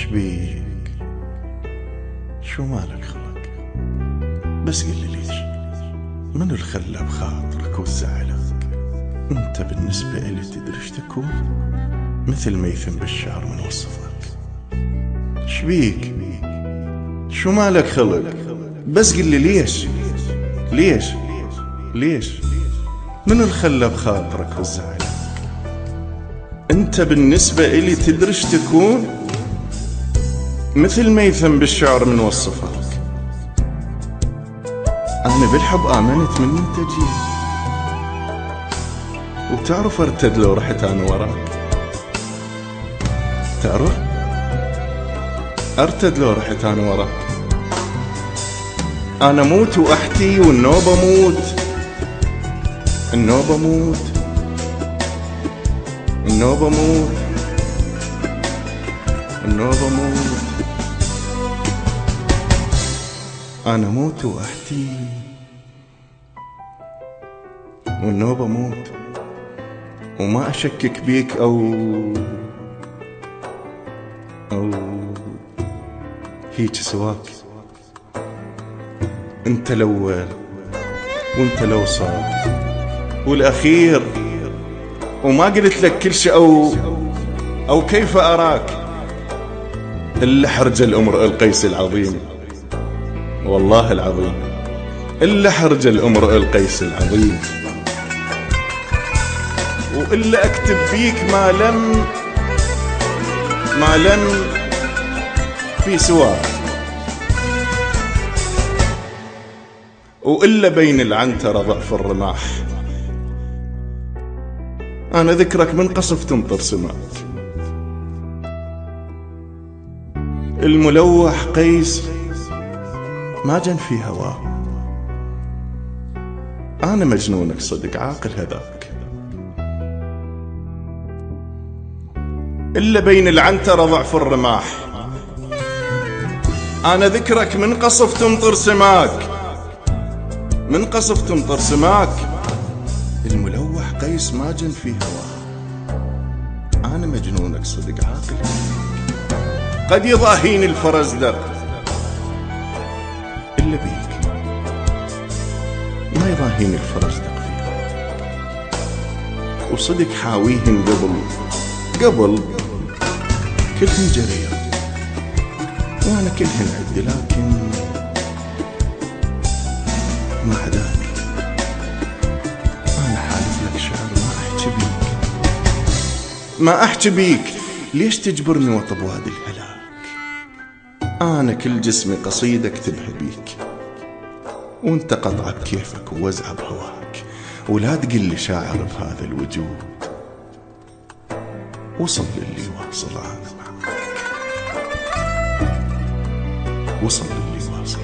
شبيك؟ شو مالك خلق؟ بس قل لي ليش؟ منو اللي خلى بخاطرك وزعلك؟ انت بالنسبة إلي تدري ايش تكون؟ مثل ميثم بالشعر من وصفك. شبيك؟ شو مالك خلق؟ بس قل لي ليش؟ ليش؟ منو اللي خلى بخاطرك وزعلك؟ انت بالنسبة إلي تدري ايش تكون؟ مثل ميثم بالشعر من وصفك. أنا بالحب آمنت من انت جيت، وتعرف ارتد لو رحت أنا وراك. تعرف ارتد لو رحت أنا وراك. أنا موت وأحتي والنوبة موت، النوبة موت، النوبة موت، النوبة موت. أنا موت وأحتي والنوبة موت، وما أشكك بيك أو هيك سواك. انت الأول وانت الأوسط والأخير، وما قلت لك كل شيء أو كيف أراك إلا حرج الأمر القيس العظيم. والله العظيم إلا حرج الأمر القيس العظيم، وإلا أكتب بيك ما لم في سواك، وإلا بين العنترة ضعف الرماح. أنا ذكرك من قصف تمطر سماك. الملوح قيس ما جن في هواه. أنا مجنونك صدق عاقل هذاك، إلا بين العنترة ضعف الرماح. أنا ذكرك من قصف تمطر سماك، من قصف تمطر سماك. الملوح قيس ما جن في هواه. أنا مجنونك صدق عاقل. قد يضاهيني الفرزدق إلا بيك ما يضاهيني الفرزدق فيها. وصدق حاويهن قبل كلهن جرير، وأنا كلهن عدي، لكن ما عداك. أنا حالف لك شعر ما أحكي بيك. ليش تجبرني وطب وادي الهلاك؟ أنا كل جسمي قصيدة اكتبها بيك، وانت قطعة بكيفك ووزعة بهواك. ولا تقل لي شاعر بهذا الوجود، وصل للي واصل أنا معك، وصل للي واصل.